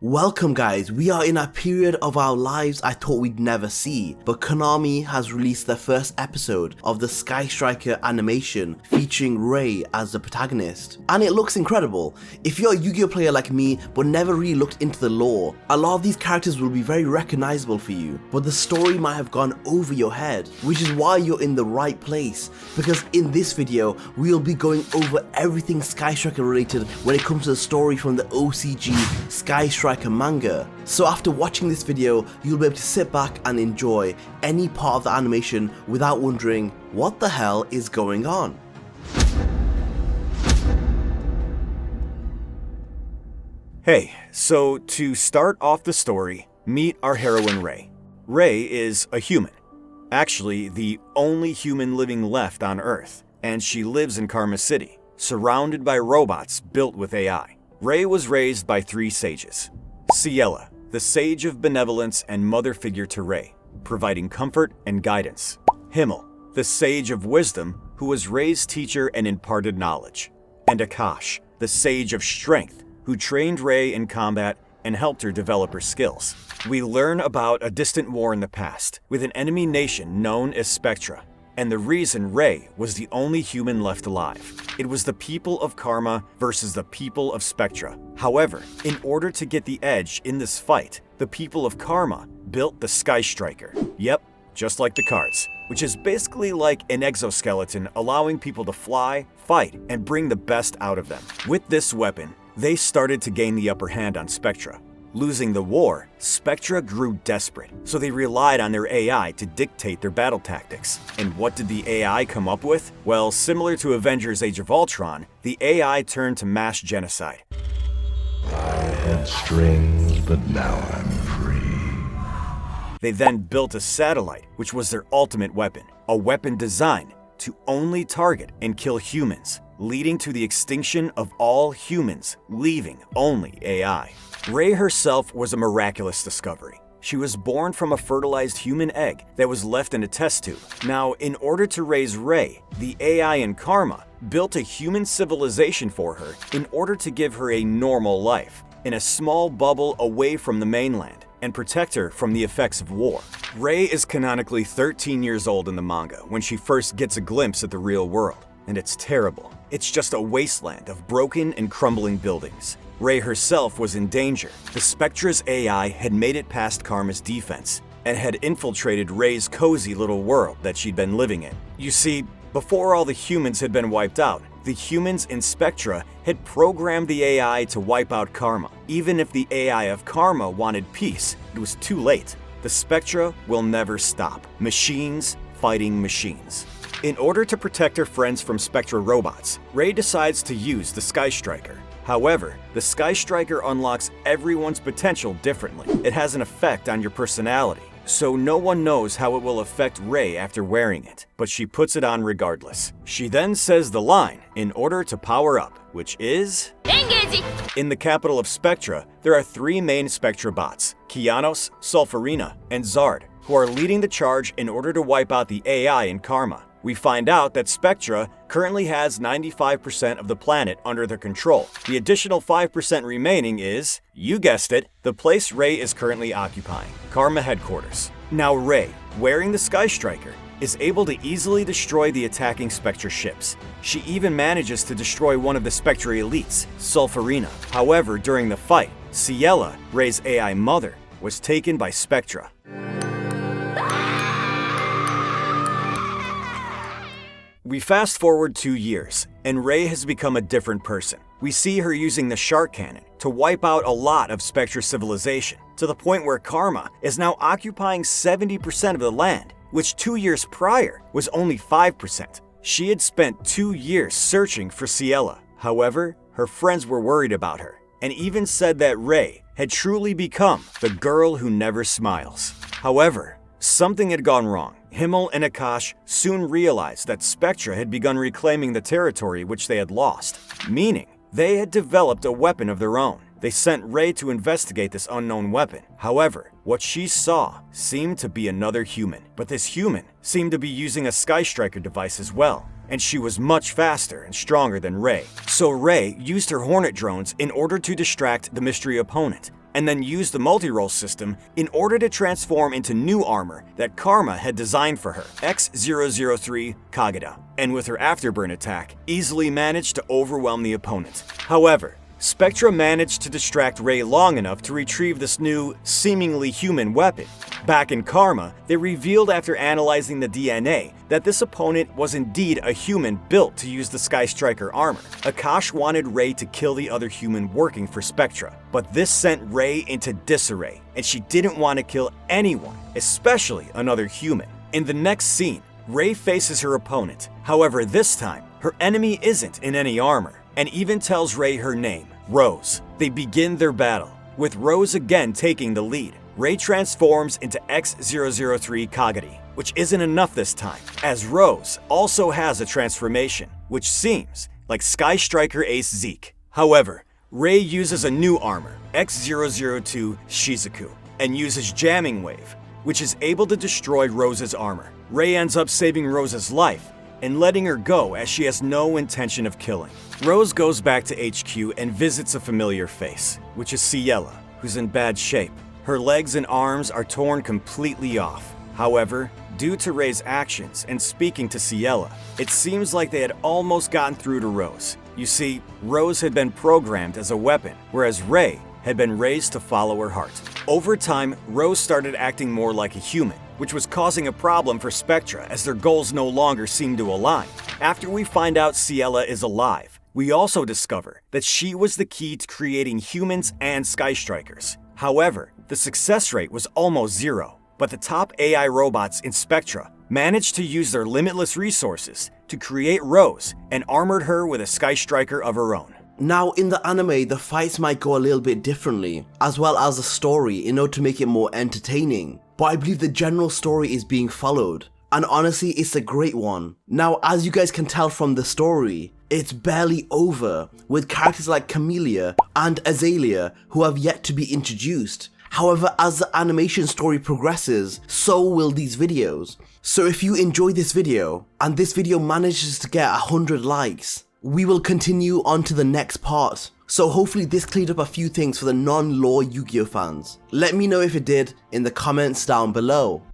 Welcome guys, we are in a period of our lives I thought we'd never see, but Konami has released their first episode of the Sky Striker animation featuring Raye as the protagonist, and it looks incredible. If you're a Yu-Gi-Oh player like me but never really looked into the lore, a lot of these characters will be very recognizable for you, but the story might have gone over your head, which is why you're in the right place, because in this video we'll be going over everything Sky Striker related when it comes to the story from the OCG Sky Striker manga. So after watching this video, you'll be able to sit back and enjoy any part of the animation without wondering what the hell is going on. Hey, so to start off the story, meet our heroine Raye. Raye is a human. Actually, the only human living left on Earth, and she lives in Karma City, surrounded by robots built with AI. Raye was raised by three sages. Ciela, the sage of benevolence and mother figure to Raye, providing comfort and guidance. Himmel, the sage of wisdom, who was Raye's teacher and imparted knowledge. And Akash, the sage of strength, who trained Raye in combat and helped her develop her skills. We learn about a distant war in the past with an enemy nation known as Spectra, and the reason Raye was the only human left alive. It was the people of Karma versus the people of Spectra. However, in order to get the edge in this fight, the people of Karma built the Sky Striker. Yep, just like the cards, which is basically like an exoskeleton allowing people to fly, fight, and bring the best out of them. With this weapon, they started to gain the upper hand on Spectra. Losing the war, Spectra grew desperate, so they relied on their AI to dictate their battle tactics. And what did the AI come up with? Well, similar to Avengers Age of Ultron, the AI turned to mass genocide. I had strings, but now I'm free. They then built a satellite, which was their ultimate weapon, a weapon designed to only target and kill humans, leading to the extinction of all humans, leaving only AI. Raye herself was a miraculous discovery. She was born from a fertilized human egg that was left in a test tube. Now, in order to raise Raye, the AI in Karma built a human civilization for her in order to give her a normal life, in a small bubble away from the mainland, and protect her from the effects of war. Raye is canonically 13 years old in the manga when she first gets a glimpse at the real world, and it's terrible. It's just a wasteland of broken and crumbling buildings. Raye herself was in danger. The Spectra's AI had made it past Karma's defense and had infiltrated Raye's cozy little world that she'd been living in. You see, before all the humans had been wiped out, the humans in Spectra had programmed the AI to wipe out Karma. Even if the AI of Karma wanted peace, it was too late. The Spectra will never stop. Machines fighting machines. In order to protect her friends from Spectra robots, Raye decides to use the Sky Striker. However, the Sky Striker unlocks everyone's potential differently. It has an effect on your personality, so no one knows how it will affect Raye after wearing it, but she puts it on regardless. She then says the line in order to power up, which is... Engage! In the capital of Spectra, there are three main Spectra bots, Kianos, Sulfurina, and Zard, who are leading the charge in order to wipe out the AI in Karma. We find out that Spectra currently has 95% of the planet under their control. The additional 5% remaining is, you guessed it, the place Raye is currently occupying, Karma headquarters. Now Raye, wearing the Sky Striker, is able to easily destroy the attacking Spectra ships. She even manages to destroy one of the Spectra elites, Sulfurina. However, during the fight, Ciela, Raye's AI mother, was taken by Spectra. We fast forward 2 years, and Raye has become a different person. We see her using the shark cannon to wipe out a lot of Spectra civilization, to the point where Karma is now occupying 70% of the land, which 2 years prior was only 5%. She had spent 2 years searching for Ciela. However, her friends were worried about her, and even said that Raye had truly become the girl who never smiles. However, something had gone wrong. Himmel and Akash soon realized that Spectra had begun reclaiming the territory which they had lost, meaning they had developed a weapon of their own. They sent Raye to investigate this unknown weapon. However, what she saw seemed to be another human, but this human seemed to be using a Sky Striker device as well, and she was much faster and stronger than Raye. So Raye used her Hornet drones in order to distract the mystery opponent, and then used the multi-role system in order to transform into new armor that Karma had designed for her, X003 Kageda, and with her afterburn attack, easily managed to overwhelm the opponent. However, Spectra managed to distract Raye long enough to retrieve this new, seemingly human weapon. Back in Karma, they revealed after analyzing the DNA that this opponent was indeed a human built to use the Sky Striker armor. Akash wanted Raye to kill the other human working for Spectra, but this sent Raye into disarray, and she didn't want to kill anyone, especially another human. In the next scene, Raye faces her opponent. However, this time, her enemy isn't in any armor, and even tells Raye her name, Rose. They begin their battle, with Rose again taking the lead. Raye transforms into X003 Kagedi, which isn't enough this time, as Rose also has a transformation, which seems like Sky Striker Ace Zeke. However, Raye uses a new armor, X002 Shizuku, and uses Jamming Wave, which is able to destroy Rose's armor. Raye ends up saving Rose's life and letting her go as she has no intention of killing. Rose goes back to HQ and visits a familiar face, which is Ciela, who's in bad shape. Her legs and arms are torn completely off. However, due to Raye's actions and speaking to Ciela, it seems like they had almost gotten through to Rose. You see, Rose had been programmed as a weapon, whereas Raye had been raised to follow her heart. Over time, Rose started acting more like a human, which was causing a problem for Spectra as their goals no longer seemed to align. After we find out Ciela is alive, we also discover that she was the key to creating humans and Sky Strikers. However, the success rate was almost zero, but the top AI robots in Spectra managed to use their limitless resources to create Rose and armored her with a Sky Striker of her own. Now, in the anime, the fights might go a little bit differently, as well as the story in order to make it more entertaining. But I believe the general story is being followed, and honestly, it's a great one. Now, as you guys can tell from the story, it's barely over, with characters like Camellia and Azalea who have yet to be introduced. However, as the animation story progresses, so will these videos. So if you enjoy this video, and this video manages to get 100 likes, we will continue on to the next part. So hopefully this cleared up a few things for the non-lore Yu-Gi-Oh fans. Let me know if it did in the comments down below.